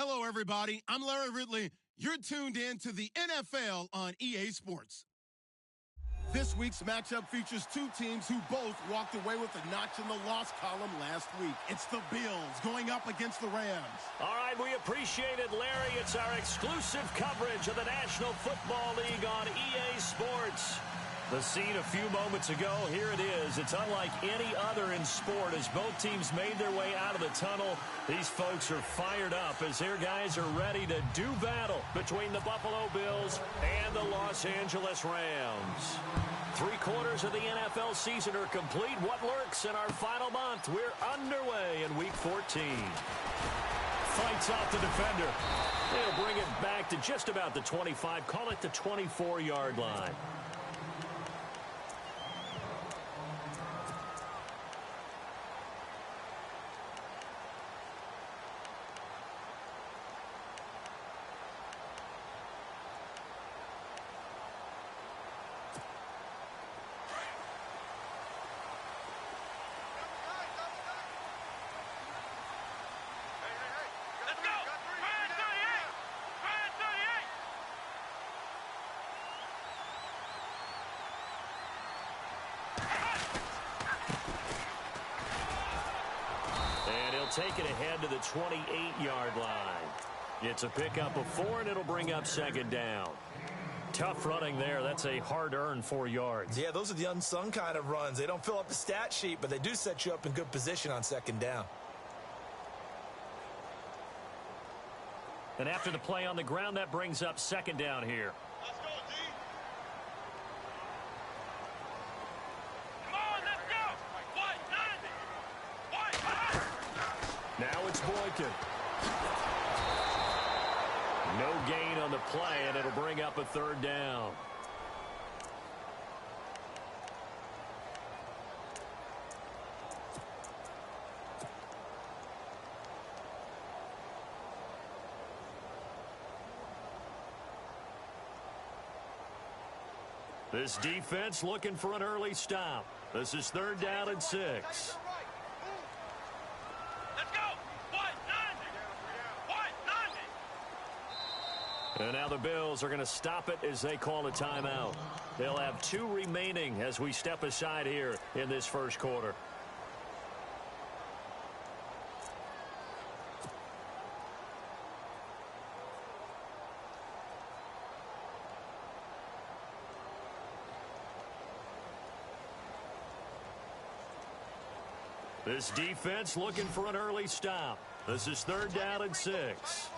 Hello, everybody. I'm Larry Ridley. You're tuned in to the NFL on EA Sports. This week's matchup features two teams who both walked away with a notch in the loss column last week. It's the Bills going up against the Rams. All right, we appreciate it, Larry. It's our exclusive coverage of the National Football League on EA Sports. The scene a few moments ago, here it is. It's unlike any other in sport as both teams made their way out of the tunnel. These folks are fired up as their guys are ready to do battle between the Buffalo Bills and the Los Angeles Rams. 3/4 of the NFL season are complete. What lurks in our final month? We're underway in Week 14. Fights off the defender. They'll bring it back to just about the 25. Call it the 24-yard line. Take it ahead to the 28-yard line. It's a pickup of 4, and it'll bring up second down. Tough running there. That's a hard-earned 4 yards. Yeah, those are the unsung kind of runs. They don't fill up the stat sheet, but they do set you up in good position on second down. And after the play on the ground, that brings up second down here. Let's go, D. Now it's Boykin. No gain on the play, and it'll bring up a third down. This defense looking for an early stop. This is third down and 6. And now the Bills are going to stop it as they call a timeout. They'll have 2 remaining as we step aside here in this first quarter. This defense looking for an early stop. This is third down and 6.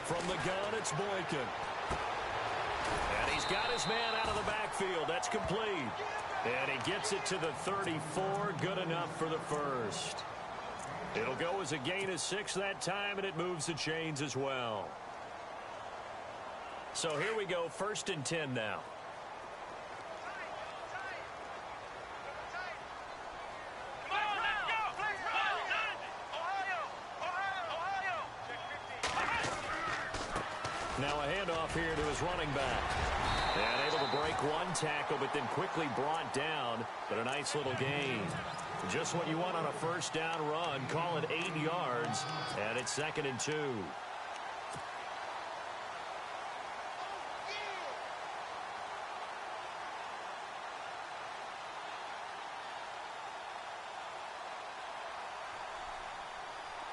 From the gun, it's Boykin. And he's got his man out of the backfield. That's complete. And he gets it to the 34. Good enough for the first. It'll go as a gain of 6 that time, and it moves the chains as well. So here we go, 1st and 10 now. Now a handoff here to his running back. And able to break one tackle, but then quickly brought down. But a nice little gain. Just what you want on a first down run. Call it 8 yards. And it's 2nd and 2.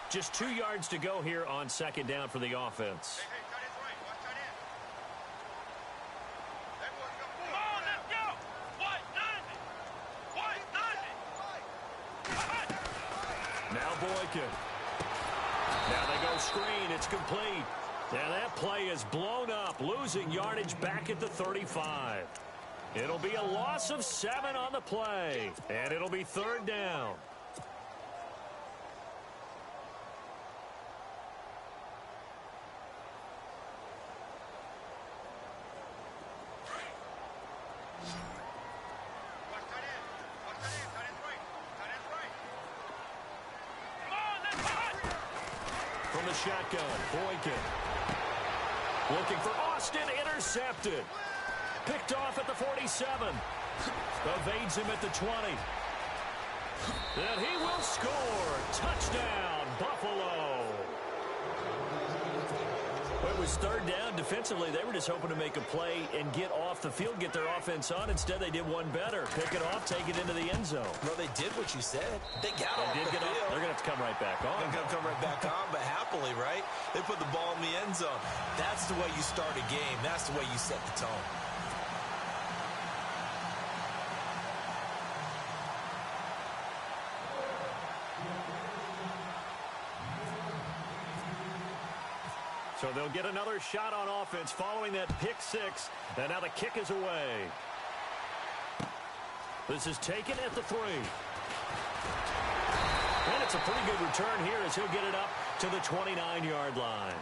Just 2 yards to go here on second down for the offense. Now Boykin. Now they go screen. It's complete. And that play is blown up, losing yardage back at the 35. It'll be a loss of 7 on the play. And it'll be third down. From the shotgun, Boykin. Looking for Austin, intercepted. Picked off at the 47. Evades him at the 20. And he will score. Touchdown, Buffalo. It was third down. Defensively, they were just hoping to make a play and get off the field, get their offense on. Instead, they did one better. Pick it off, take it into the end zone. Well, they did what you said. They got off the field. They're going to have to come right back on. They're going to come right back on, but happily, right? They put the ball in the end zone. That's the way you start a game. That's the way you set the tone. So they'll get another shot on offense following that pick six. And now the kick is away. This is taken at the 3. And it's a pretty good return here as he'll get it up to the 29-yard line.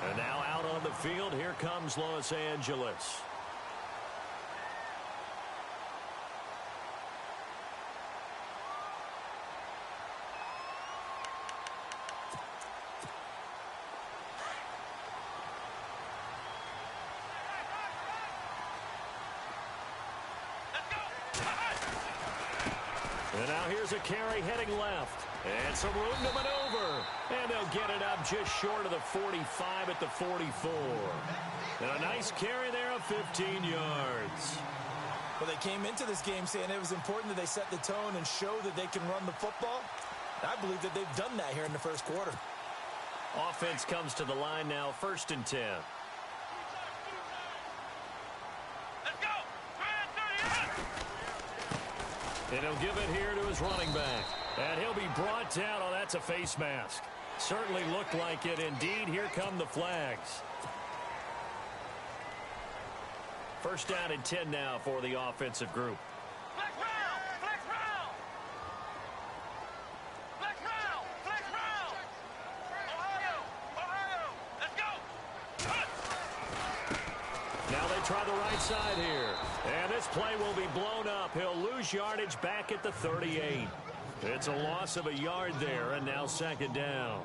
And now out on the field, here comes Los Angeles. And now here's a carry heading left. And some room to maneuver. And they'll get it up just short of the 45 at the 44. And a nice carry there of 15 yards. Well, they came into this game saying it was important that they set the tone and show that they can run the football. I believe that they've done that here in the first quarter. Offense comes to the line now, 1st and 10. And he'll give it here to his running back. And he'll be brought down. Oh, that's a face mask. Certainly looked like it. Indeed, here come the flags. 1st down and 10 now for the offensive group. Flex round! Flex round! Flex round! Flex round! Ohio! Let's go! Now they try the right side here. And this play will be blown up. He'll lose yardage back at the 38. It's a loss of a yard there, and now 2nd down.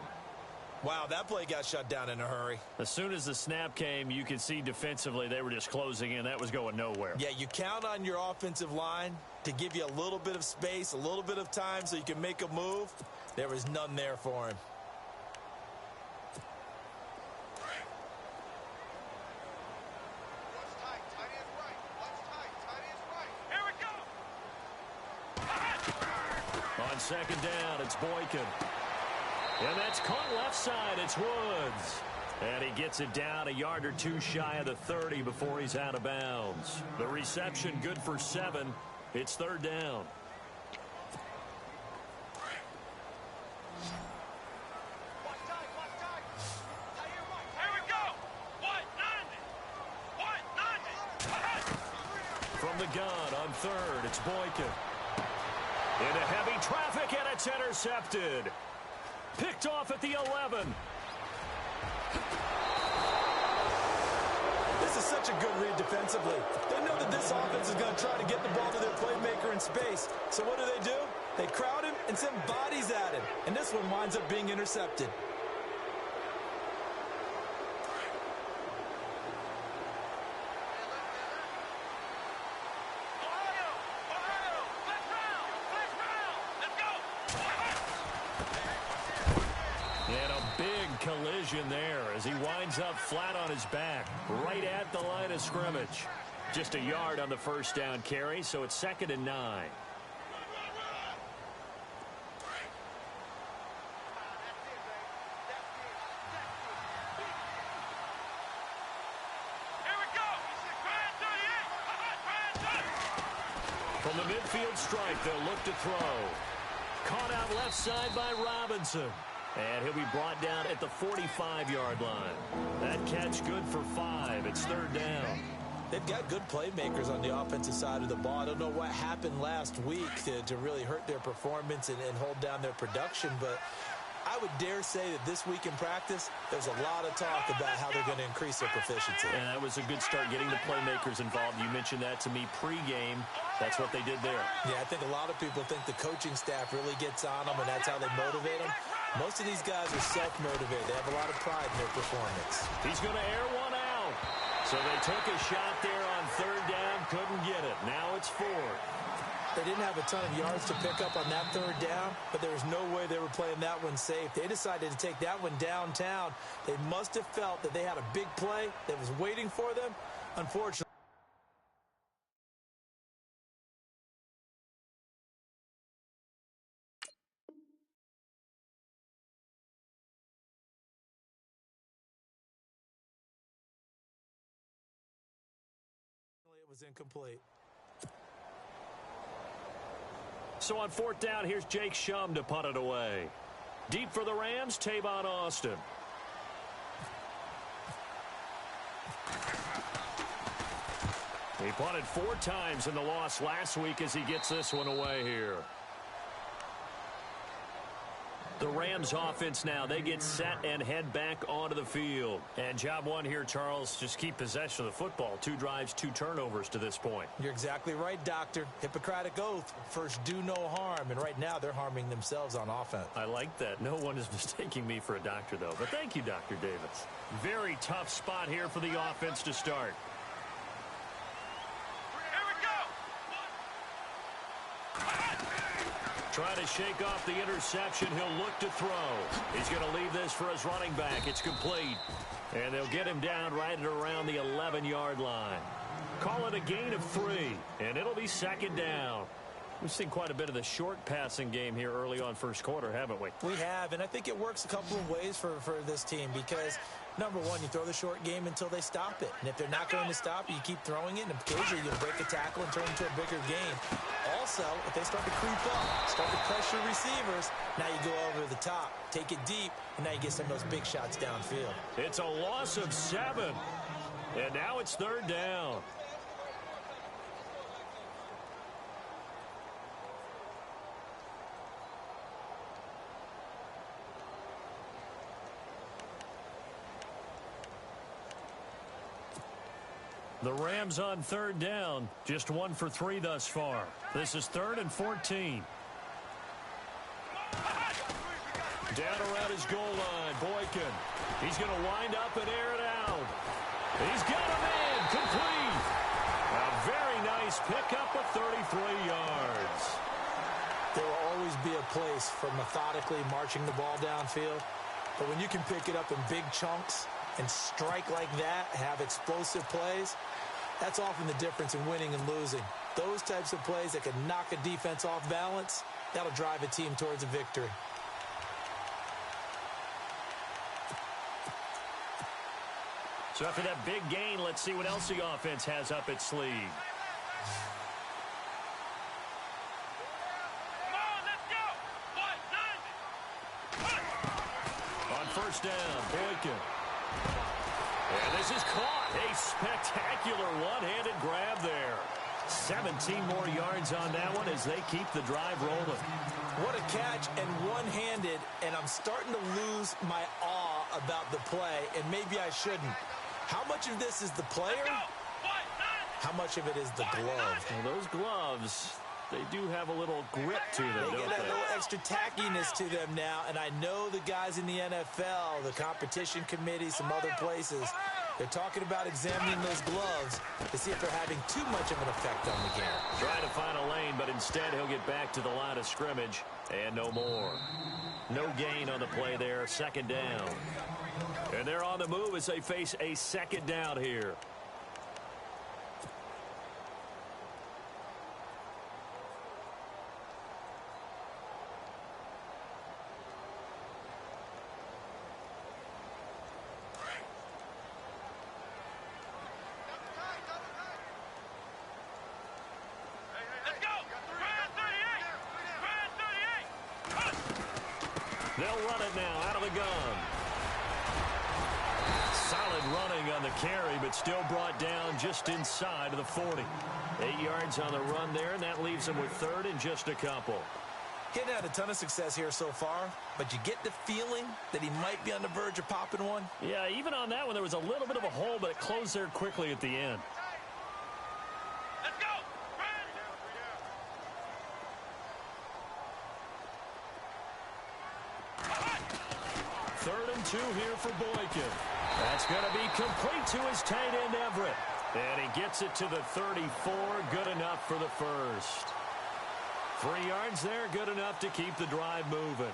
Wow, that play got shut down in a hurry. As soon as the snap came, you could see defensively they were just closing in. That was going nowhere. Yeah, you count on your offensive line to give you a little bit of space, a little bit of time so you can make a move. There was none there for him. On 2nd down, it's Boykin. And that's caught left side. It's Woods. And he gets it down a yard or two shy of the 30 before he's out of bounds. The reception good for 7. It's 3rd down. From the gun on 3rd, it's Boykin. Into heavy traffic, and it's intercepted. Picked off at the 11. This is such a good read defensively. They know that this offense is going to try to get the ball to their playmaker in space. So what do? They crowd him and send bodies at him. And this one winds up being intercepted. Collision there as he winds up flat on his back right at the line of scrimmage. Just a yard on the 1st down carry, so it's 2nd and 9. From the midfield stripe, they'll look to throw. Caught out left side by Robinson. And he'll be brought down at the 45-yard line. That catch good for 5. It's 3rd down. They've got good playmakers on the offensive side of the ball. I don't know what happened last week to really hurt their performance and hold down their production, but I would dare say that this week in practice, there's a lot of talk about how they're going to increase their proficiency. And that was a good start getting the playmakers involved. You mentioned that to me pregame. That's what they did there. Yeah, I think a lot of people think the coaching staff really gets on them, and that's how they motivate them. Most of these guys are self-motivated. They have a lot of pride in their performance. He's going to air one out. So they took a shot there on 3rd down, couldn't get it. Now it's 4th. They didn't have a ton of yards to pick up on that third down, but there was no way they were playing that one safe. They decided to take that one downtown. They must have felt that they had a big play that was waiting for them. Unfortunately, it was incomplete. So on fourth down, here's Jake Shum to punt it away. Deep for the Rams, Tavon Austin. He punted 4 times in the loss last week as he gets this one away here. The Rams offense now, they get set and head back onto the field. And job one here, Charles, just keep possession of the football. 2 drives, 2 turnovers to this point. You're exactly right, Doctor. Hippocratic oath, first do no harm. And right now they're harming themselves on offense. I like that. No one is mistaking me for a doctor, though. But thank you, Dr. Davis. Very tough spot here for the offense to start. Trying to shake off the interception. He'll look to throw. He's going to leave this for his running back. It's complete. And they'll get him down right at around the 11-yard line. Call it a gain of 3, and it'll be second down. We've seen quite a bit of the short passing game here early on first quarter, haven't we? We have, and I think it works a couple of ways for this team because, number one, you throw the short game until they stop it. And if they're not going to stop it, you keep throwing it, and occasionally you'll break a tackle and turn into a bigger gain. Also, if they start to creep up, start to pressure receivers, now you go over the top, take it deep, and now you get some of those big shots downfield. It's a loss of 7, and now it's third down. The Rams on third down, just 1 for 3 thus far. This is 3rd and 14. Down around his goal line, Boykin. He's going to wind up and air it out. He's got a man, complete. A very nice pickup of 33 yards. There will always be a place for methodically marching the ball downfield. But when you can pick it up in big chunks and strike like that, have explosive plays, that's often the difference in winning and losing. Those types of plays that can knock a defense off balance, that'll drive a team towards a victory. So after that big gain, let's see what else the offense has up its sleeve. On first down, Boykin. And this is caught. A spectacular one-handed grab there. 17 more yards on that one as they keep the drive rolling. What a catch, and one-handed, and I'm starting to lose my awe about the play, and maybe I shouldn't. How much of this is the player? How much of it is the glove? Well, those gloves, they do have a little grip to them, They don't get a they? little extra tackiness to them now, and I know the guys in the NFL, the competition committee, some other places, they're talking about examining those gloves to see if they're having too much of an effect on the game. Trying to find a lane, but instead he'll get back to the line of scrimmage and no more. No gain on the play there, second down. And they're on the move as they face a second down here. They'll run it now out of the gun. Solid running on the carry, but still brought down just inside of the 40. 8 yards on the run there, and that leaves them with third and just a couple. He hadn't had a ton of success here so far, but you get the feeling that he might be on the verge of popping one. Yeah, even on that one, there was a little bit of a hole, but it closed there quickly at the end. Let's go! Third and 2 here for Boykin. That's going to be complete to his tight end, Everett. And he gets it to the 34. Good enough for the first. 3 yards there, good enough to keep the drive moving.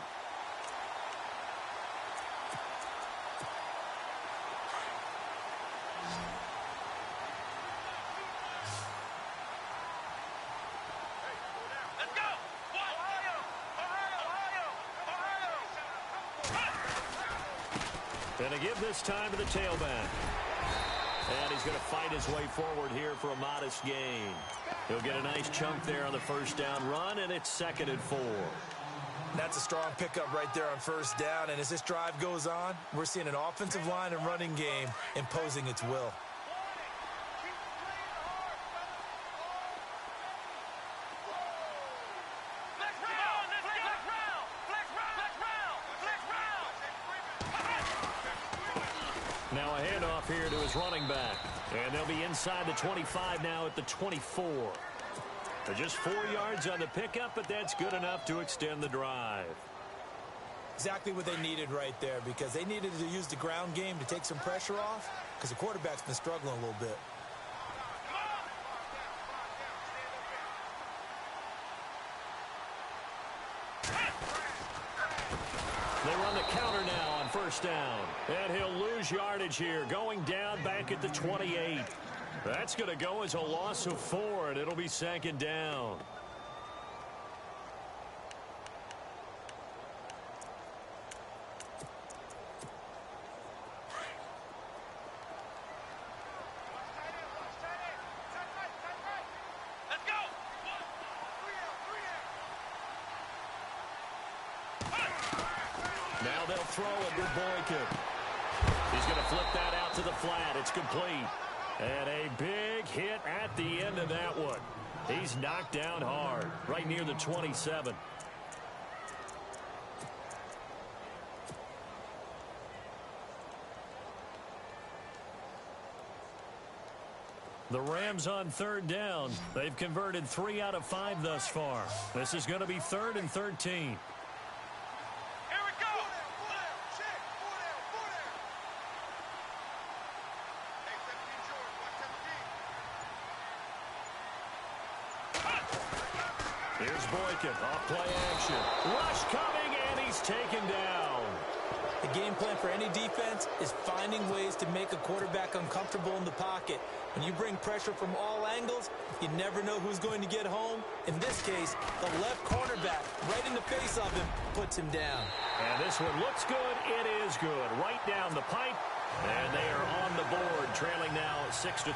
And to give this time to the tailback. And he's going to fight his way forward here for a modest gain. He'll get a nice chunk there on the first down run, and it's 2nd and 4. That's a strong pickup right there on first down. And as this drive goes on, we're seeing an offensive line and running game imposing its will. Now a handoff here to his running back. And they'll be inside the 25 now at the 24. They're just 4 yards on the pickup, but that's good enough to extend the drive. Exactly what they needed right there, because they needed to use the ground game to take some pressure off, because the quarterback's been struggling a little bit. They run the counter now on first down. And he'll lose yardage here, going down back at the 28. That's going to go as a loss of 4, and it'll be 2nd down. Let's go! Now they'll throw it with Boykin. He's going to flip that out to the flat. It's complete. And a big hit at the end of that one. He's knocked down hard, right near the 27. The Rams on 3rd down. They've converted 3 out of 5 thus far. This is going to be 3rd and 13. Here's Boykin, off play action. Rush coming, and he's taken down. The game plan for any defense is finding ways to make a quarterback uncomfortable in the pocket. When you bring pressure from all angles, you never know who's going to get home. In this case, the left cornerback, right in the face of him, puts him down. And this one looks good. It is good. Right down the pipe. And they are on the board, trailing now 6-3.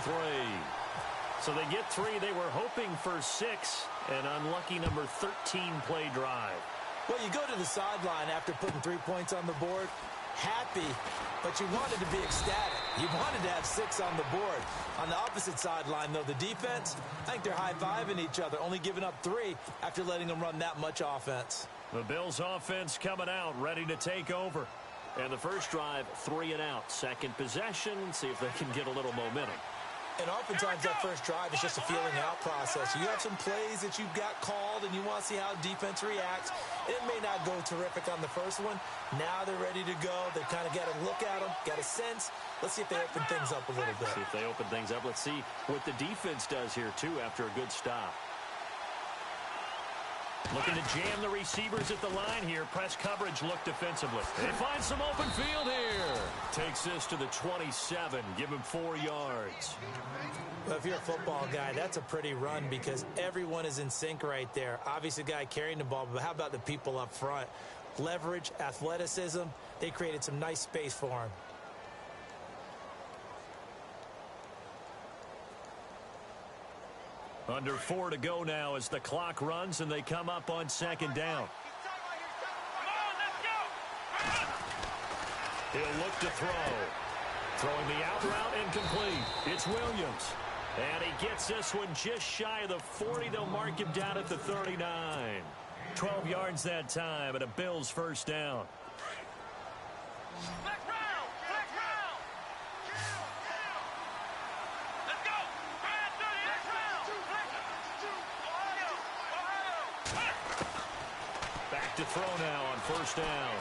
So they get 3. They were hoping for 6. An unlucky number 13 play drive. Well, you go to the sideline after putting 3 points on the board, happy, but you wanted to be ecstatic. You wanted to have 6 on the board. On the opposite sideline, though, the defense, I think they're high-fiving each other, only giving up 3 after letting them run that much offense. The Bills offense coming out, ready to take over. And the first drive, 3 and out. Second possession, see if they can get a little momentum. And oftentimes that first drive is just a feeling out process. You have some plays that you've got called and you want to see how defense reacts. It may not go terrific on the first one. Now they're ready to go. They've kind of got to look at them, got a sense. Let's see if they open things up a little bit. See if they open things up. Let's see what the defense does here, too, after a good stop. Looking to jam the receivers at the line here. Press coverage look defensively. They find some open field here. Takes this to the 27. Give him 4 yards. Well, if you're a football guy, that's a pretty run because everyone is in sync right there. Obviously, the guy carrying the ball, but how about the people up front? Leverage, athleticism. They created some nice space for him. Under 4 to go now as the clock runs and they come up on 2nd down. He'll look to throw. Throwing the out route incomplete. It's Williams. And he gets this one just shy of the 40. They'll mark him down at the 39. 12 yards that time and a Bills first down. Back to throw now on first down.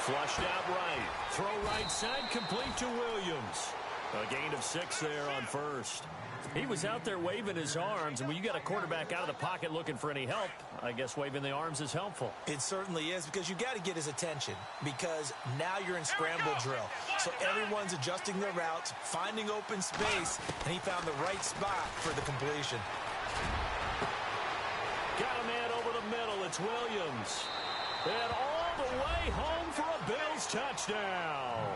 Flushed out right. Throw right side complete to Williams. A gain of 6 there on first. He was out there waving his arms, and when you got a quarterback out of the pocket looking for any help, I guess waving the arms is helpful. It certainly is, because you got to get his attention, because now you're in scramble drill. So everyone's adjusting their routes, finding open space, and he found the right spot for the completion. Got a man over the middle. It's Williams. And all the way home for a Bills touchdown.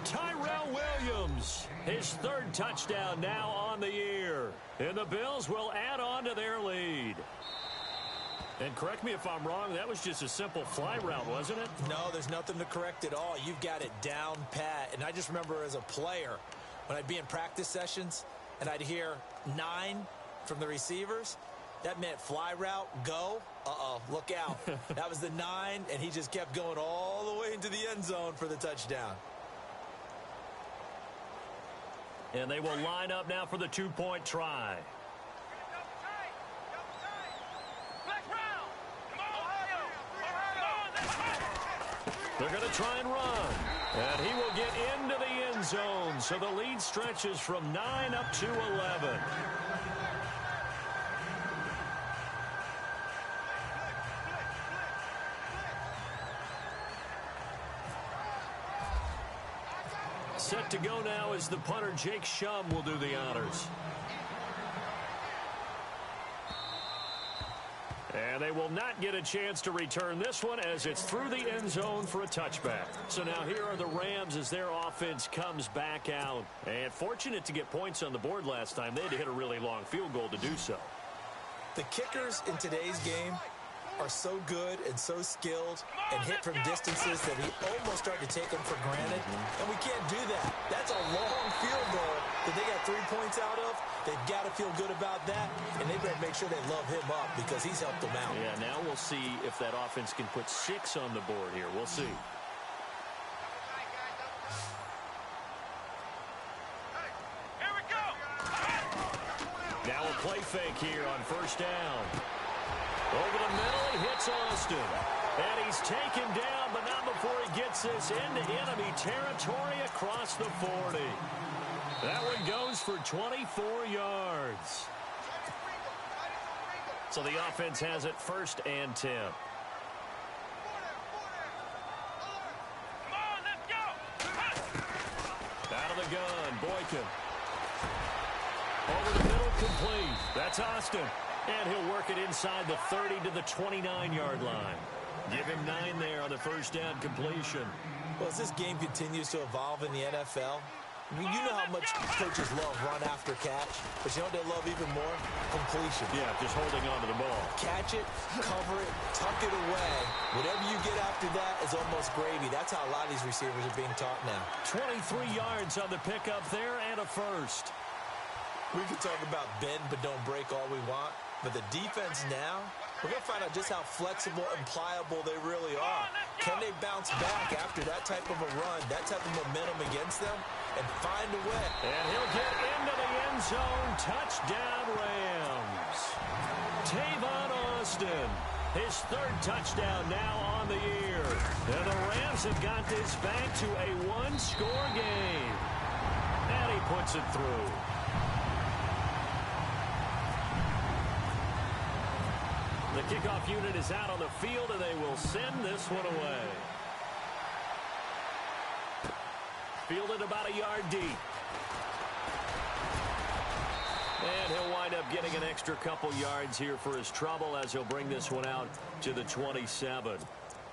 Tyrell Williams, his 3rd touchdown now on the year. And the Bills will add on to their lead. And correct me if I'm wrong, that was just a simple fly route, wasn't it? No, there's nothing to correct at all. You've got it down pat. And I just remember as a player, when I'd be in practice sessions and I'd hear 9 from the receivers, that meant fly route, go. Uh-oh, look out. That was the 9, and he just kept going all the way into the end zone for the touchdown. And they will line up now for the 2-point try. They're going to try and run. And he will get into the end zone. So the lead stretches from 9 up to 11. Set to go now is the punter, Jake Shum, will do the honors. And they will not get a chance to return this one as it's through the end zone for a touchback. So now here are the Rams as their offense comes back out. And fortunate to get points on the board last time. They had to hit a really long field goal to do so. The kickers in today's game are so good and so skilled and hit from distances that we almost start to take them for granted. And we can't do that. That's a long field goal that they got 3 points out of. They've got to feel good about that, and they better make sure they love him up because he's helped them out. Yeah, now we'll see if that offense can put 6 on the board here. We'll see. Here we go. Now a play fake here on first down. Over the middle, he hits Austin. And he's taken down, but not before he gets this into enemy territory across the 40. That one goes for 24 yards. So the offense has it 1st and 10. Come on, let's go. Out of the gun, Boykin. Over the middle, complete. That's Austin. And he'll work it inside the 30 to the 29-yard line. Give him 9 there on the first down completion. Well, as this game continues to evolve in the NFL, you know how much coaches love run after catch, but you know what they love even more? Completion. Yeah, just holding on to the ball. Catch it, cover it, tuck it away. Whatever you get after that is almost gravy. That's how a lot of these receivers are being taught now. 23 yards on the pickup there and a first. We can talk about bend but don't break all we want, but the defense now, we're going to find out just how flexible and pliable they really are. Can they bounce back after that type of a run, that type of momentum against them, and find a way? And he'll get into the end zone. Touchdown, Rams. Tavon Austin, his 3rd touchdown now on the year. And the Rams have got this back to a 1-score game. And he puts it through. The kickoff unit is out on the field, and they will send this one away. Fielded about a yard deep. And he'll wind up getting an extra couple yards here for his trouble as he'll bring this one out to the 27.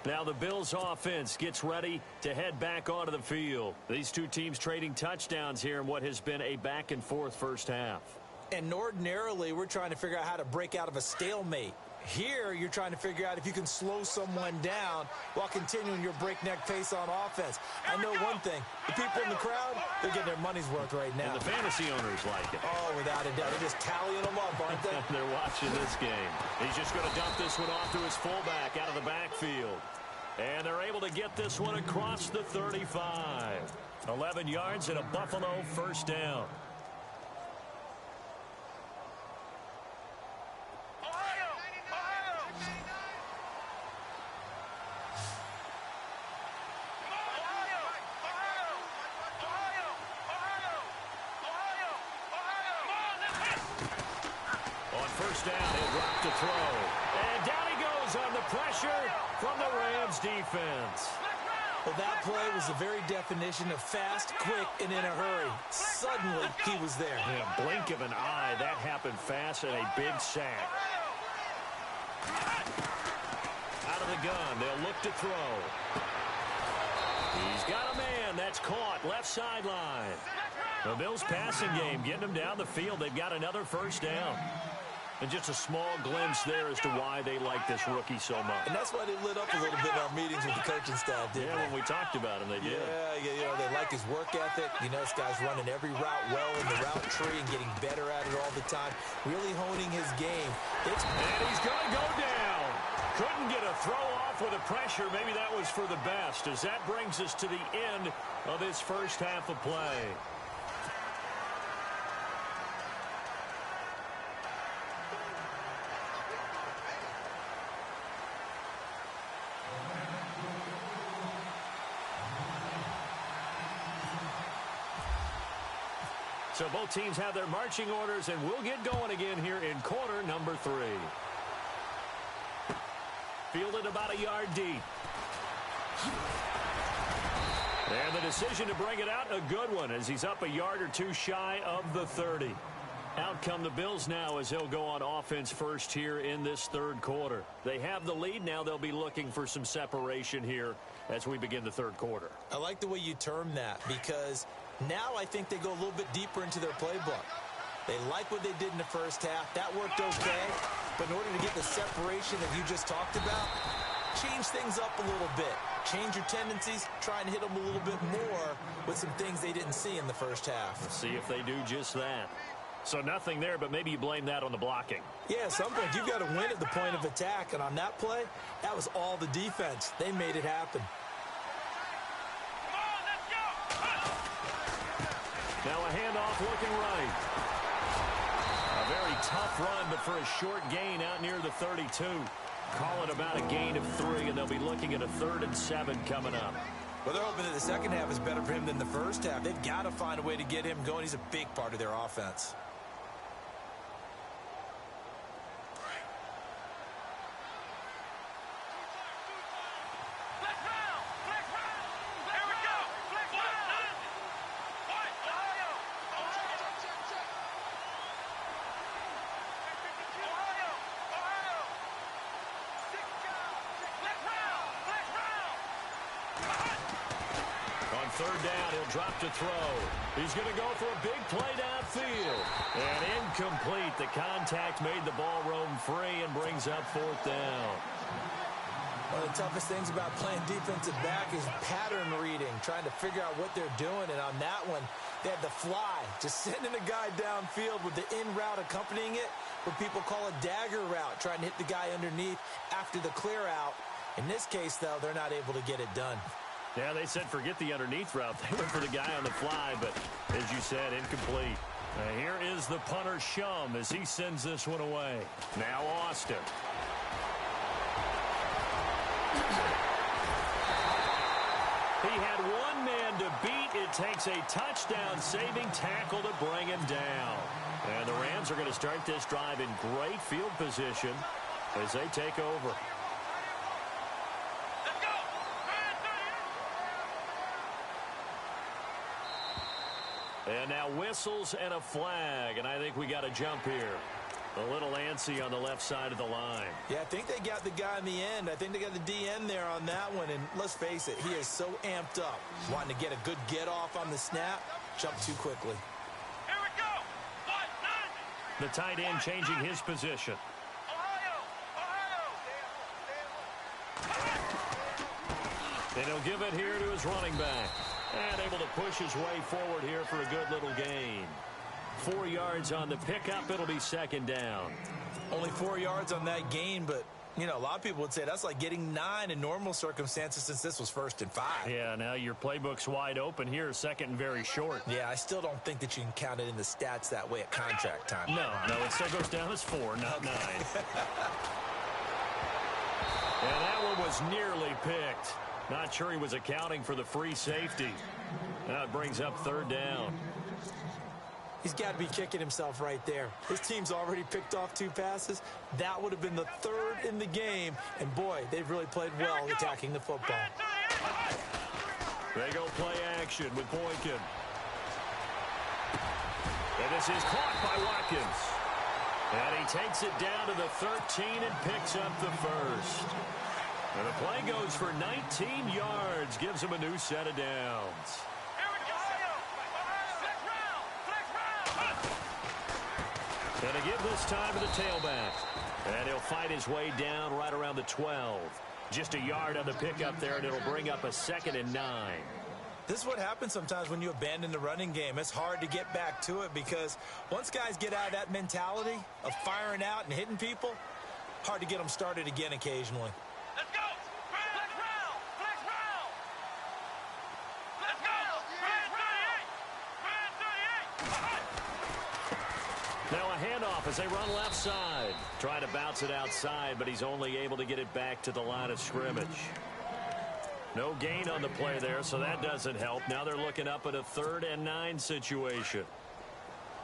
Now the Bills offense gets ready to head back onto the field. These two teams trading touchdowns here in what has been a back-and-forth first half. And ordinarily, we're trying to figure out how to break out of a stalemate. Here, you're trying to figure out if you can slow someone down while continuing your breakneck pace on offense. I know one thing. The people in the crowd, they're getting their money's worth right now. And the fantasy owners like it. Oh, without a doubt. They're just tallying them up, aren't they? They're watching this game. He's just going to dump this one off to his fullback out of the backfield. And they're able to get this one across the 35. 11 yards and a Buffalo first down. first down. He'll drop to throw. And down he goes on the pressure from the Rams defense. Well, that play was the very definition of fast, quick, and in a hurry. Suddenly, he was there. Yeah, blink of an eye. That happened fast and a big sack. Out of the gun. They'll look to throw. He's got a man. That's caught. Left sideline. The Bills passing game getting them down the field. They've got another first down. And just a small glimpse there as to why they like this rookie so much. And that's why they lit up a little bit in our meetings with the coaching staff, didn't they? When we talked about him, they did. Yeah, they like his work ethic. You know, this guy's running every route well in the route tree and getting better at it all the time. Really honing his game. And he's going to go down. Couldn't get a throw off with the pressure. Maybe that was for the best, as that brings us to the end of his first half of play. So both teams have their marching orders, and we'll get going again here in quarter number 3. Fielded about a yard deep. And the decision to bring it out, a good one, as he's up a yard or two shy of the 30. Out come the Bills now as they'll go on offense first here in this third quarter. They have the lead. Now they'll be looking for some separation here as we begin the third quarter. I like the way you term that, because now I think they go a little bit deeper into their playbook. They like what they did in the first half. That worked okay. But in order to get the separation that you just talked about, change things up a little bit. Change your tendencies. Try and hit them a little bit more with some things they didn't see in the first half. Let's see if they do just that. So nothing there, but maybe you blame that on the blocking. Yeah, at some point, you've got to win at the point of attack. And on that play, that was all the defense. They made it happen. Now a handoff looking right. A very tough run, but for a short gain out near the 32. Call it about a gain of 3, and they'll be looking at a 3rd and 7 coming up. Well, they're hoping that the second half is better for him than the first half. They've got to find a way to get him going. He's a big part of their offense. Third down, he'll drop to throw. He's going to go for a big play downfield. And incomplete. The contact made the ball roam free and brings up 4th down. One of the toughest things about playing defensive back is pattern reading, trying to figure out what they're doing. And on that one, they had the fly, just sending a guy downfield with the in route accompanying it, what people call a dagger route, trying to hit the guy underneath after the clear out. In this case, though, they're not able to get it done. Yeah, they said forget the underneath route. They went for the guy on the fly, but as you said, incomplete. Here is the punter, Shum, as he sends this one away. Now Austin. He had one man to beat. It takes a touchdown-saving tackle to bring him down. And the Rams are going to start this drive in great field position as they take over. And now whistles and a flag, and I think we got a jump here. A little antsy on the left side of the line. Yeah, I think they got the guy in the end. I think they got the DN there on that one, and let's face it, he is so amped up, wanting to get a good get-off on the snap, jump too quickly. Here we go! The tight end changing his position. And he'll give it here to his running back. And able to push his way forward here for a good little gain. 4 yards on the pickup. It'll be 2nd down. Only 4 yards on that gain, but, you know, a lot of people would say that's like getting 9 in normal circumstances since this was 1st and 5. Yeah, now your playbook's wide open here, 2nd and very short. Yeah, I still don't think that you can count it in the stats that way at contract time. No, it still goes down as 4, not 9. And that one was nearly picked. Not sure he was accounting for the free safety. Now it brings up 3rd down. He's got to be kicking himself right there. His team's already picked off 2 passes. That would have been the 3rd in the game. And, boy, they've really played well attacking the football. They go play action with Boykin. And this is caught by Watkins. And he takes it down to the 13 and picks up the first. And the play goes for 19 yards, gives him a new set of downs. And to give this time to the tailback. And he'll fight his way down right around the 12. Just a yard on the pickup there, and it'll bring up a 2nd and 9. This is what happens sometimes when you abandon the running game. It's hard to get back to it because once guys get out of that mentality of firing out and hitting people, hard to get them started again occasionally. Let's go! Flex round! Flex round! Let's go! Brand 38! Now a handoff as they run left side. Trying to bounce it outside, but he's only able to get it back to the line of scrimmage. No gain on the play there, so that doesn't help. Now they're looking up at a 3rd and 9 situation.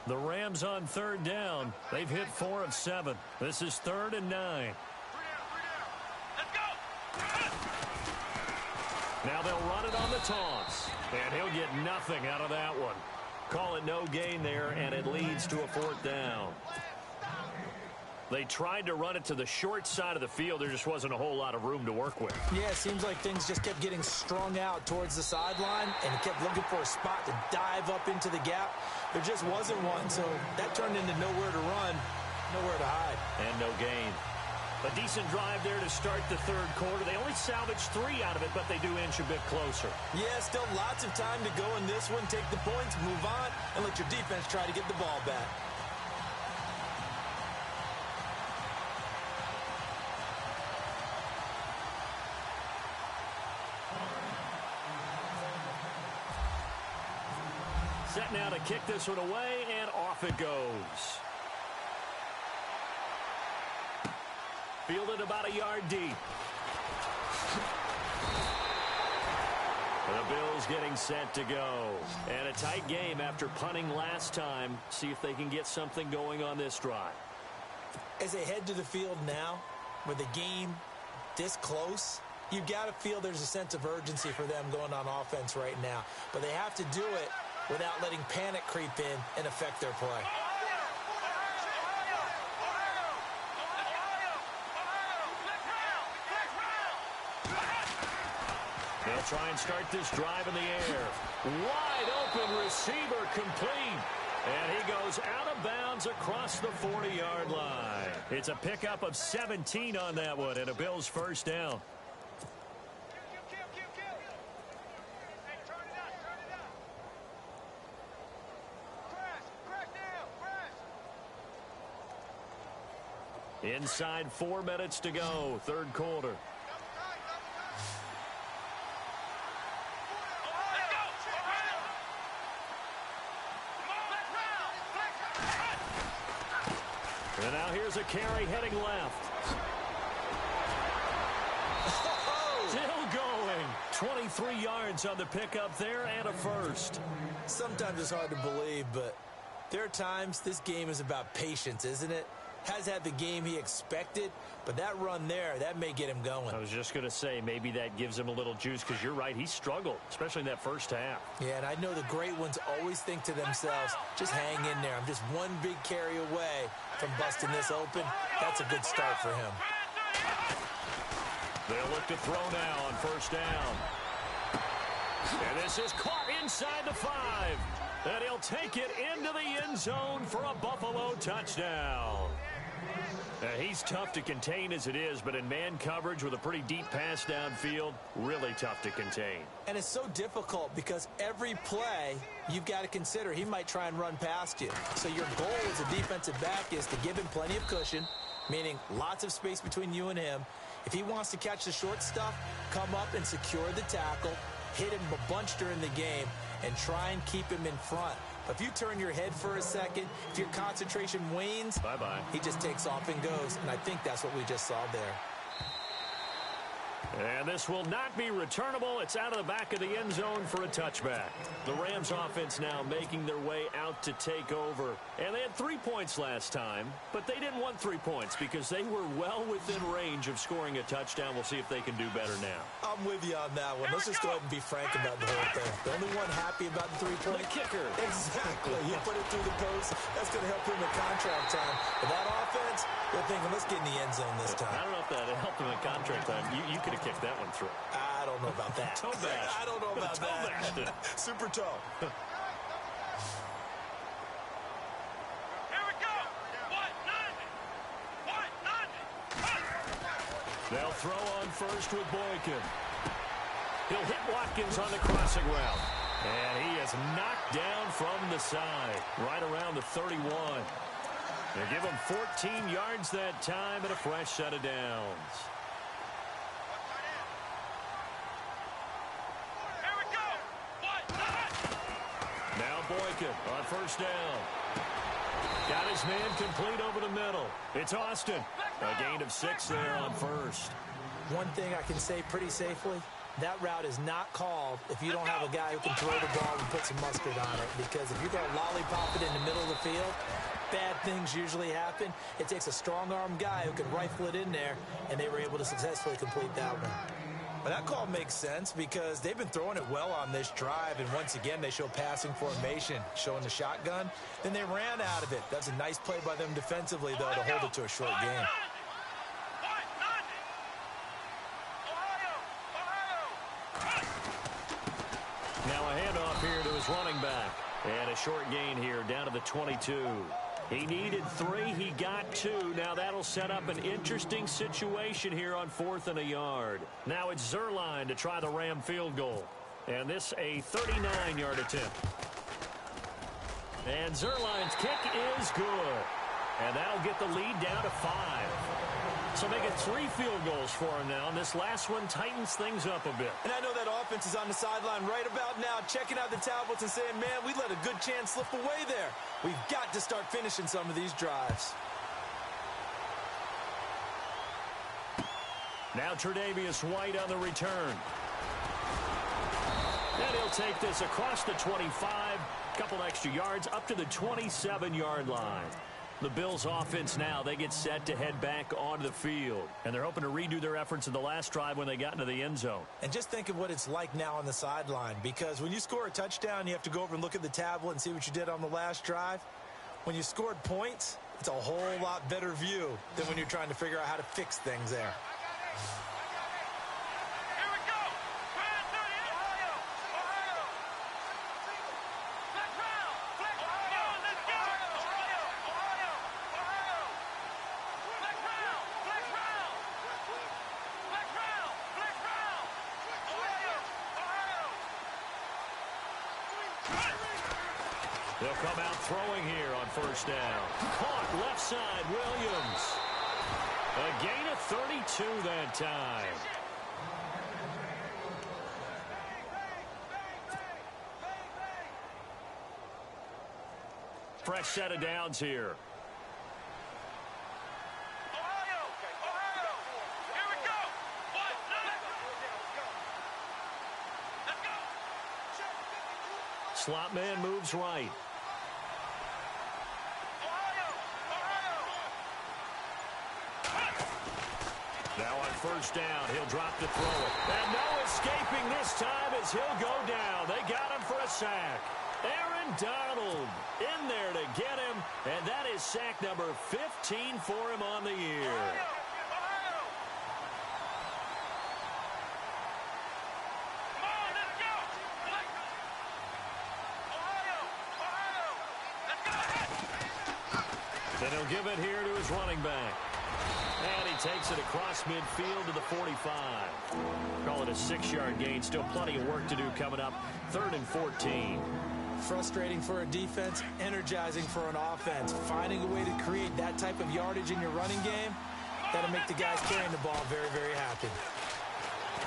The Rams on 3rd down. They've hit 4 of 7. This is 3rd and 9. Let's go! Now they'll run it on the toss, and he'll get nothing out of that one. Call it no gain there, and it leads to a 4th down. They tried to run it to the short side of the field. There just wasn't a whole lot of room to work with. Yeah, it seems like things just kept getting strung out towards the sideline, and he kept looking for a spot to dive up into the gap. There just wasn't one, so that turned into nowhere to run, nowhere to hide. And no gain. A decent drive there to start the 3rd quarter. They only salvaged 3 out of it, but they do inch a bit closer. Yeah, still lots of time to go in this one. Take the points, move on, and let your defense try to get the ball back. Set now to kick this one away, and off it goes. Fielded about a yard deep. The Bills getting set to go. And a tight game after punting last time. See if they can get something going on this drive. As they head to the field now, with the game this close, you've got to feel there's a sense of urgency for them going on offense right now. But they have to do it without letting panic creep in and affect their play. They'll try and start this drive in the air. Wide open receiver complete. And he goes out of bounds across the 40-yard line. It's a pickup of 17 on that one and a Bills 1st down. Inside 4 minutes to go, 3rd quarter. And now here's a carry heading left. Still going. 23 yards on the pickup there and a 1st. Sometimes it's hard to believe, but there are times this game is about patience, isn't it? Has had the game he expected, but that run there, that may get him going. I was just going to say, maybe that gives him a little juice, because you're right, he struggled, especially in that 1st half. Yeah, and I know the great ones always think to themselves, just hang in there. I'm just one big carry away from busting this open. That's a good start for him. They'll look to throw now on 1st down. And this is caught inside the 5. And he'll take it into the end zone for a Buffalo touchdown. He's tough to contain as it is, but in man coverage with a pretty deep pass downfield, really tough to contain. And it's so difficult because every play you've got to consider he might try and run past you. So your goal as a defensive back is to give him plenty of cushion, meaning lots of space between you and him. If he wants to catch the short stuff, come up and secure the tackle, hit him a bunch during the game, and try and keep him in front. But if you turn your head for a second, if your concentration wanes, bye-bye. He just takes off and goes, and I think that's what we just saw there. And this will not be returnable. It's out of the back of the end zone for a touchback. The Rams offense now making their way out to take over. And they had 3 points last time, but they didn't want 3 points because they were well within range of scoring a touchdown. We'll see if they can do better now. I'm with you on that one. Let's just go ahead and be frank about the whole thing. The only one happy about the 3-point. The kicker. Exactly. He put it through the post. That's going to help him in contract time. But that offense, they're thinking, let's get in the end zone this time. I don't know if that helped him in contract time. You could have kicked that one through. I don't know about that. Toe bash. I don't know about that. Super toe. Here we go. What? They'll throw on first with Boykin. He'll hit Watkins on the crossing route. And he is knocked down from the side, right around the 31. They give him 14 yards that time and a fresh set of downs. Here we go. What? Now Boykin on first down. Got his man complete over the middle. It's Austin. A gain of 6 there on first. One thing I can say pretty safely, that route is not called if you don't have a guy who can throw the ball and put some mustard on it. Because if you're going to lollipop it in the middle of the field, bad things usually happen. It takes a strong-arm guy who can rifle it in there, and they were able to successfully complete that one. But that call makes sense because they've been throwing it well on this drive, and once again, they show passing formation, showing the shotgun. Then they ran out of it. That's a nice play by them defensively, though, to hold it to a short game. Now a handoff here to his running back. And a short gain here down to the 22. He needed 3. He got 2. Now that'll set up an interesting situation here on 4th and a yard. Now it's Zerline to try the Ram field goal. And this a 39-yard attempt. And Zerline's kick is good. And that'll get the lead down to 5. So making 3 field goals for him now, and this last one tightens things up a bit. And I know that offense is on the sideline right about now, checking out the tablets and saying, man, we let a good chance slip away there. We've got to start finishing some of these drives. Now Tre'Davious White on the return. And he'll take this across the 25, couple extra yards up to the 27-yard line. The Bills offense now, they get set to head back onto the field. And they're hoping to redo their efforts in the last drive when they got into the end zone. And just think of what it's like now on the sideline, because when you score a touchdown, you have to go over and look at the tablet and see what you did on the last drive. When you scored points, it's a whole lot better view than when you're trying to figure out how to fix things there. They'll come out throwing here on first down. Caught left side, Williams. A gain of 32 that time. Fresh set of downs here. Slot man moves right. Now on first down, he'll drop to throw it. And no escaping this time as he'll go down. They got him for a sack. Aaron Donald in there to get him. And that is sack number 15 for him on the year. Then he'll give it here to his running back. And he takes it across midfield to the 45. Call it a 6-yard gain. Still plenty of work to do coming up. 3rd and 14. Frustrating for a defense, energizing for an offense. Finding a way to create that type of yardage in your running game, that'll make the guys carrying the ball very, very happy.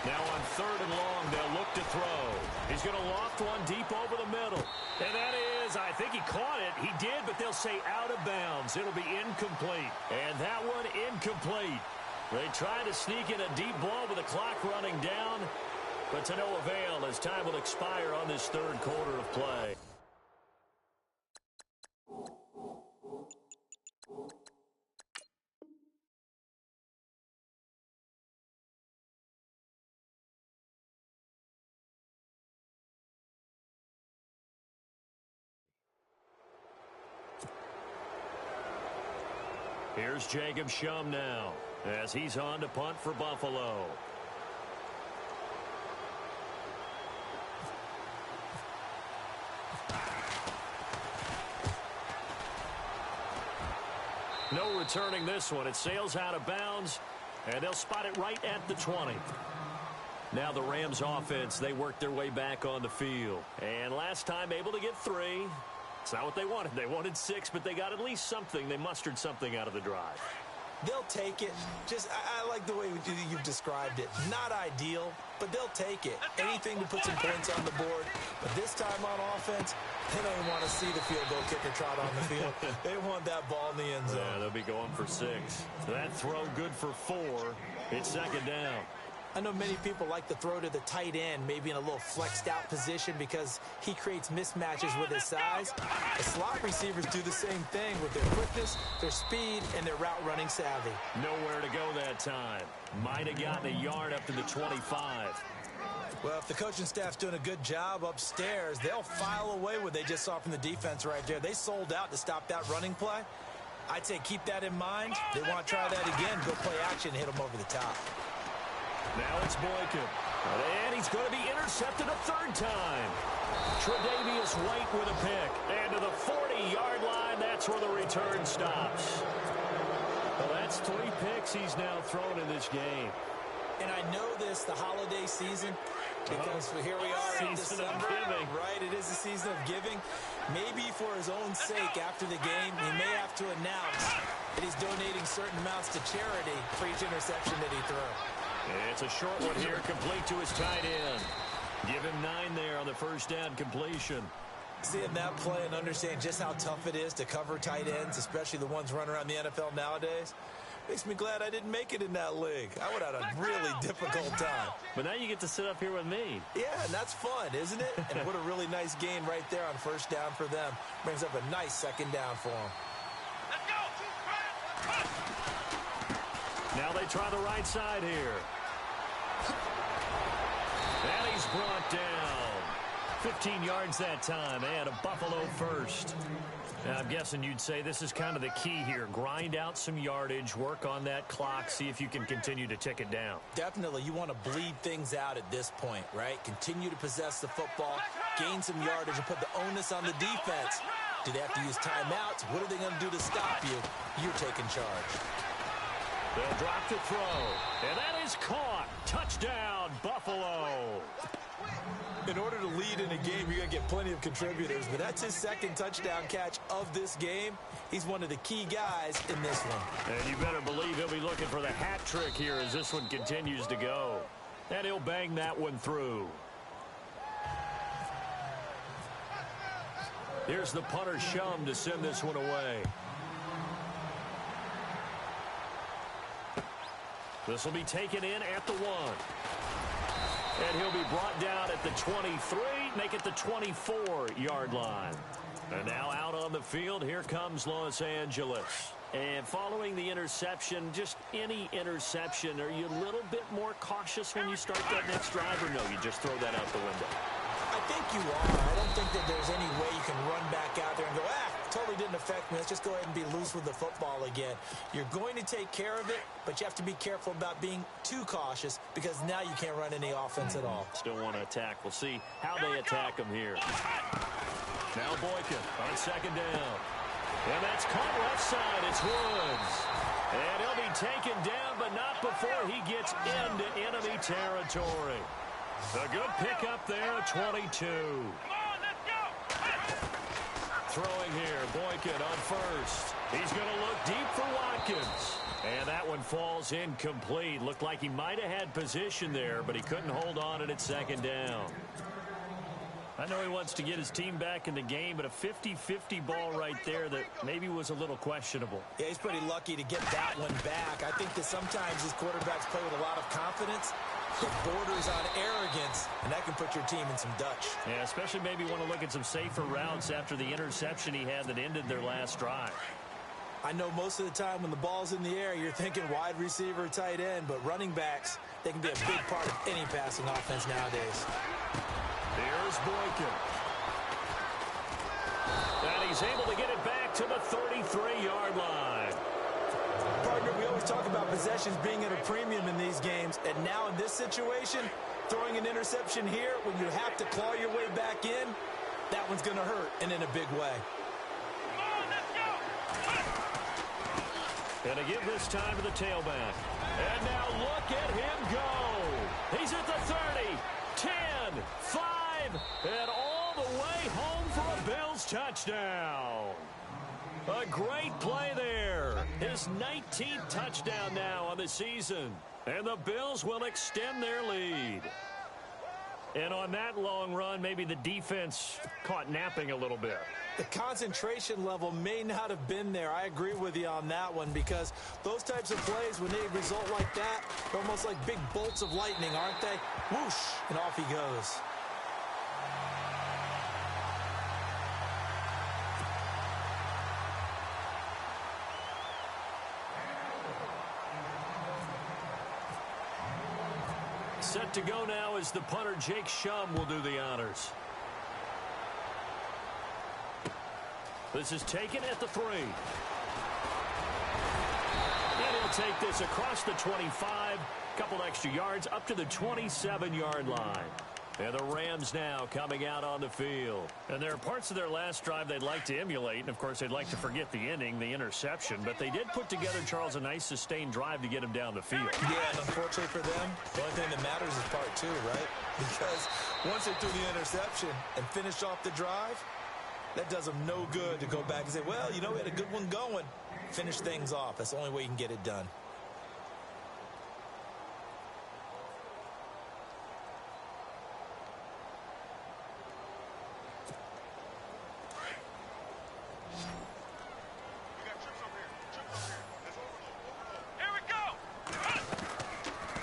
Now on 3rd and long, they'll look to throw. He's going to loft one deep over the middle. And that is, I think he caught it. He did, but they'll say out of bounds. It'll be incomplete. And that one incomplete. They try to sneak in a deep ball with the clock running down, but to no avail as time will expire on this third quarter of play. Here's Jacob Shum now as he's on to punt for Buffalo. No returning this one. It sails out of bounds, and they'll spot it right at the 20. Now the Rams offense, they worked their way back on the field. And last time able to get 3. It's not what they wanted. They wanted 6, but they got at least something. They mustered something out of the drive. They'll take it. I like the way you've described it. Not ideal, but they'll take it. Anything to put some points on the board. But this time on offense, they don't even want to see the field goal kicker trot on the field. They want that ball in the end zone. Yeah, they'll be going for 6. That throw good for 4. It's second down. I know many people like to throw to the tight end, maybe in a little flexed out position because he creates mismatches with his size. The slot receivers do the same thing with their quickness, their speed, and their route running savvy. Nowhere to go that time. Might have gotten a yard up to the 25. Well, if the coaching staff's doing a good job upstairs, they'll file away what they just saw from the defense right there. They sold out to stop that running play. I'd say keep that in mind. They want to try that again, go play action, hit them over the top. Now it's Boykin. And he's going to be intercepted a third time. Tre'Davious White with a pick. And to the 40-yard line, that's where the return stops. Well, that's 3 picks he's now thrown in this game. And I know this, the holiday season, because here we are in December. Season of giving. Right, it is the season of giving. Maybe for his own sake after the game, he may have to announce that he's donating certain amounts to charity for each interception that he throws. It's a short one here, complete to his tight end. Give him 9 there on the first down completion. Seeing that play and understanding just how tough it is to cover tight ends, especially the ones running around the NFL nowadays, makes me glad I didn't make it in that league. I would have had a really difficult time. But now you get to sit up here with me. Yeah, and that's fun, isn't it? And what a really nice gain right there on first down for them. Brings up a nice second down for them. Let's go. Now they try the right side here. And he's brought down. 15 yards that time, and a Buffalo first. Now, I'm guessing you'd say this is kind of the key here. Grind out some yardage, work on that clock, see if you can continue to tick it down. Definitely. You want to bleed things out at this point, right? Continue to possess the football, gain some yardage, and put the onus on the defense. Do they have to use timeouts? What are they going to do to stop you? You're taking charge. They'll drop the throw, and that is caught. Touchdown, Buffalo. In order to lead in a game, you're going to get plenty of contributors, but that's his second touchdown catch of this game. He's one of the key guys in this one. And you better believe he'll be looking for the hat trick here as this one continues to go. And he'll bang that one through. Here's the punter Shum to send this one away. This will be taken in at the 1. And he'll be brought down at the 23, make it the 24-yard line. And now out on the field, here comes Los Angeles. And following the interception, just any interception, are you a little bit more cautious when you start that next drive, or no, you just throw that out the window? I think you are. I don't think that there's any way you can run back out there and go, totally didn't affect me. Let's just go ahead and be loose with the football again. You're going to take care of it, but you have to be careful about being too cautious because now you can't run any offense at all. Still want to attack. We'll see how they attack him here. Now Boykin on second down. And that's caught left side. It's Woods. And he'll be taken down, but not before he gets into enemy territory. A good pickup there, 22. Throwing here, Boykin on first. He's going to look deep for Watkins. And that one falls incomplete. Looked like he might have had position there, but he couldn't hold on at second down. I know he wants to get his team back in the game, but a 50-50 ball right there that maybe was a little questionable. Yeah, he's pretty lucky to get that one back. I think that sometimes these quarterbacks play with a lot of confidence. It borders on arrogance, and that can put your team in some Dutch. Yeah, especially maybe want to look at some safer routes after the interception he had that ended their last drive. I know most of the time when the ball's in the air, you're thinking wide receiver, tight end, but running backs, they can be a big part of any passing offense nowadays. Here's Boykin. And he's able to get it back to the 33-yard line. Partner, we always talk about possessions being at a premium in these games, and now in this situation, throwing an interception here when you have to claw your way back in, that one's going to hurt, and in a big way. And to give this time to the tailback. And now look at him go. He's at the 30, 10, 5, and all the way home for a Bills touchdown. A great play there. His 19th touchdown now on the season. And the Bills will extend their lead. And on that long run, maybe the defense caught napping a little bit. The concentration level may not have been there. I agree with you on that one, because those types of plays, when they result like that, they're almost like big bolts of lightning, aren't they? Whoosh, and off he goes. Set to go now is the punter, Jake Shum, will do the honors. This is taken at the 3. And he'll take this across the 25. Couple extra yards up to the 27-yard line. And the Rams now coming out on the field. And there are parts of their last drive they'd like to emulate. And, of course, they'd like to forget the inning, the interception. But they did put together, Charles, a nice sustained drive to get him down the field. Yeah, and unfortunately for them, the only thing that matters is part 2, right? Because once they threw the interception and finished off the drive, that does them no good to go back and say, well, you know, we had a good one going. Finish things off. That's the only way you can get it done.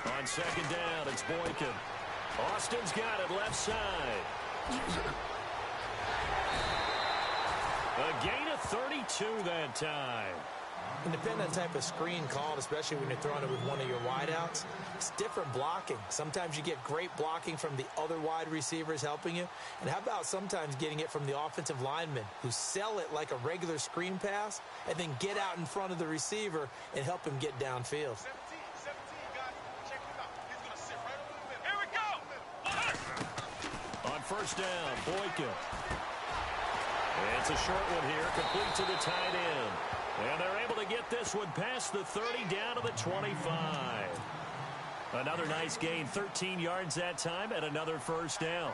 On second down, it's Boykin. Austin's got it left side. A gain of 32 that time. And depending on the type of screen called, especially when you're throwing it with one of your wideouts, it's different blocking. Sometimes you get great blocking from the other wide receivers helping you. And how about sometimes getting it from the offensive linemen who sell it like a regular screen pass and then get out in front of the receiver and help him get downfield. 17, guys. Check him out. He's going to sit right over the middle. Here we go. On first down, Boykin. It's a short one here, complete to the tight end. And they're able to get this one past the 30 down to the 25. Another nice gain, 13 yards that time, and another first down.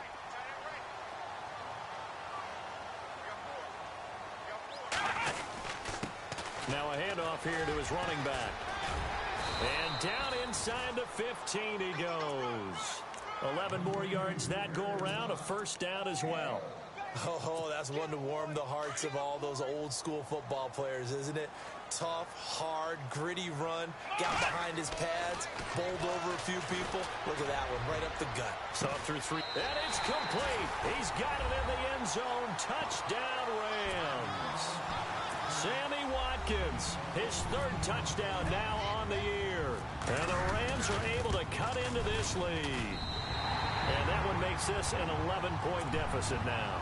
Now a handoff here to his running back. And down inside the 15 he goes. 11 more yards that go around, a first down as well. Oh, that's one to warm the hearts of all those old school football players, isn't it? Tough, hard, gritty run, got behind his pads, bowled over a few people. Look at that one, right up the gut. So through 3. And it's complete. He's got it in the end zone. Touchdown, Rams. Sammy Watkins, his 3rd touchdown now on the year. And the Rams are able to cut into this lead. And that one makes this an 11-point deficit now.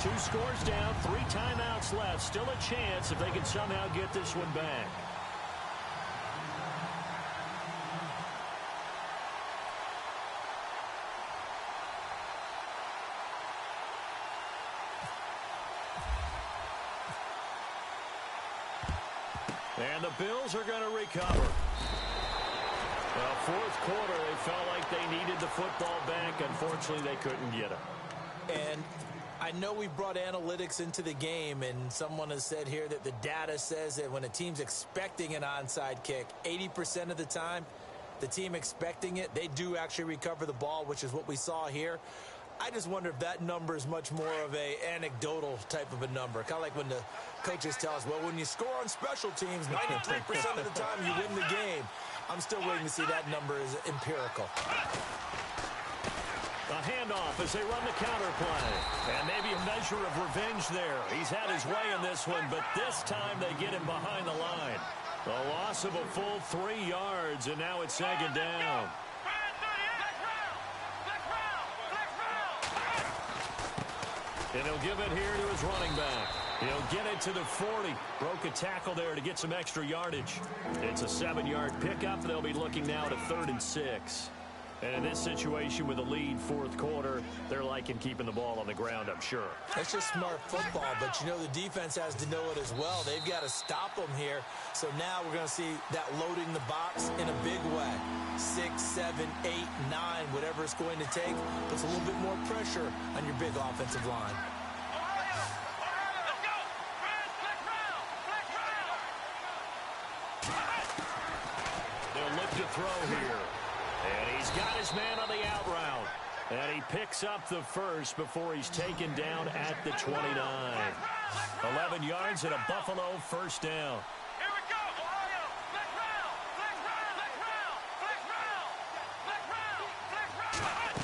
2 scores down, 3 timeouts left. Still a chance if they can somehow get this one back. And the Bills are going to recover. Well, 4th quarter, they felt like they needed the football back. Unfortunately, they couldn't get it. And I know we brought analytics into the game, and someone has said here that the data says that when a team's expecting an onside kick, 80% of the time, the team expecting it, they do actually recover the ball, which is what we saw here. I just wonder if that number is much more of a anecdotal type of a number. Kind of like when the coaches tell us, well, when you score on special teams, 93% of the time you win the game. I'm still waiting to see that number is empirical. A handoff as they run the counter play. And maybe a measure of revenge there. He's had his way in this one, but this time they get him behind the line. A loss of a full 3 yards, and now it's second down. And he'll give it here to his running back. He'll get it to the 40. Broke a tackle there to get some extra yardage. It's a 7-yard pickup. They'll be looking now at a 3rd and 6. And in this situation with a lead fourth quarter, they're liking keeping the ball on the ground, I'm sure. That's just smart football, but you know the defense has to know it as well. They've got to stop them here. So now we're going to see that loading the box in a big way. 6, 7, 8, 9, whatever it's going to take, puts a little bit more pressure on your big offensive line. They'll look to throw here. And he's got his man on the out route. And he picks up the first before he's taken down at the 29. 11 yards and a Buffalo first down. Here we go, Ohio. Flex round, flex round, flex round, flex round, flex round, flex round.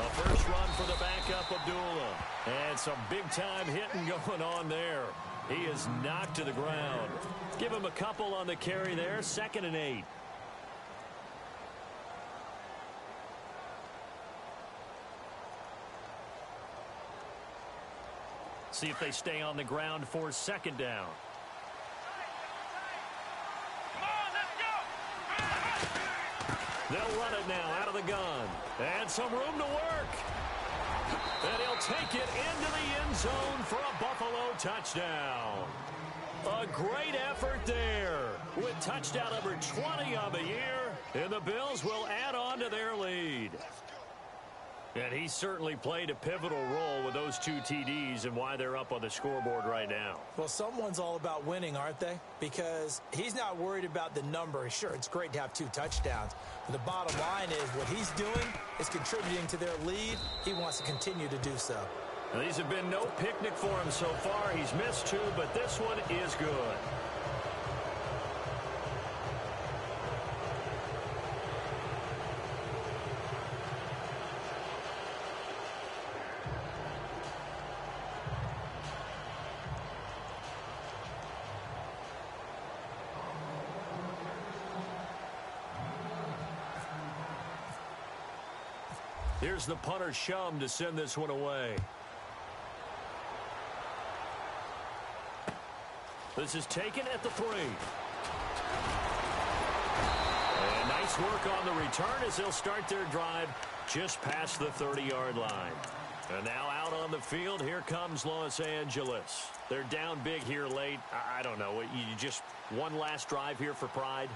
A first run for the backup, Abdullah. And some big-time hitting going on there. He is knocked to the ground. Give him a couple on the carry there. 2nd and 8. See if they stay on the ground for 2nd down. Come on, let's go. They'll run it now out of the gun. And some room to work. And he'll take it into the end zone for a Buffalo touchdown. A great effort there with touchdown number 20 on the year. And the Bills will add on to their lead. And he certainly played a pivotal role with those 2 TDs and why they're up on the scoreboard right now. Well, someone's all about winning, aren't they? Because he's not worried about the number. Sure, it's great to have 2 touchdowns. But the bottom line is what he's doing is contributing to their lead. He wants to continue to do so. And these have been no picnic for him so far. He's missed 2, but this one is good. Here's the punter Shum to send this one away. This is taken at the 3. And nice work on the return as they'll start their drive just past the 30-yard line. And now out on the field, here comes Los Angeles. They're down big here late. I don't know. You just one last drive here for pride?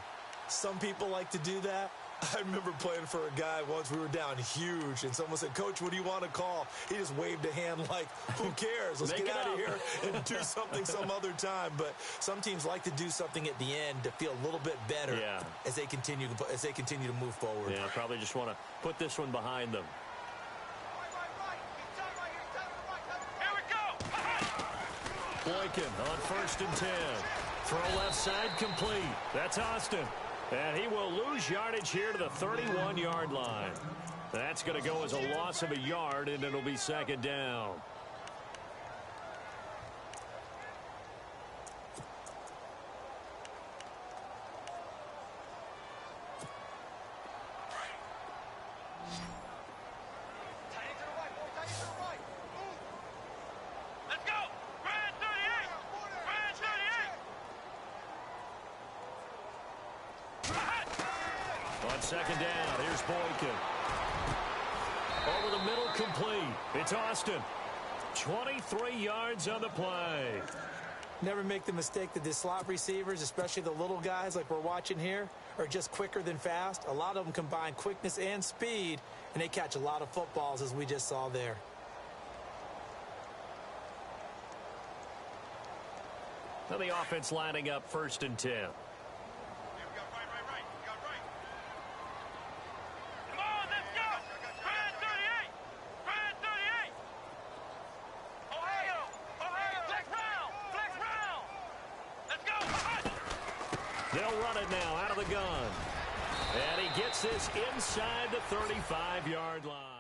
Some people like to do that. I remember playing for a guy once. We were down huge, and someone said, "Coach, what do you want to call?" He just waved a hand like, who cares? Let's get out of here and do something some other time. But some teams like to do something at the end to feel a little bit better as they continue to move forward. Yeah, probably just want to put this one behind them. Here we go. Boykin on 1st and 10. Throw left side complete. That's Austin. And he will lose yardage here to the 31-yard line. That's going to go as a loss of a yard, and it'll be 2nd down. Let's go. Brand 38. Brand 38. On 2nd down, here's Boykin. Over the middle, complete. It's Austin. 23 yards on the play. Never make the mistake that the slot receivers, especially the little guys like we're watching here, are just quicker than fast. A lot of them combine quickness and speed, and they catch a lot of footballs, as we just saw there. Now the offense lining up 1st and 10. Come on, let's go. Brand 38. They'll run it now out of the gun. And he gets this inside the 35-yard line.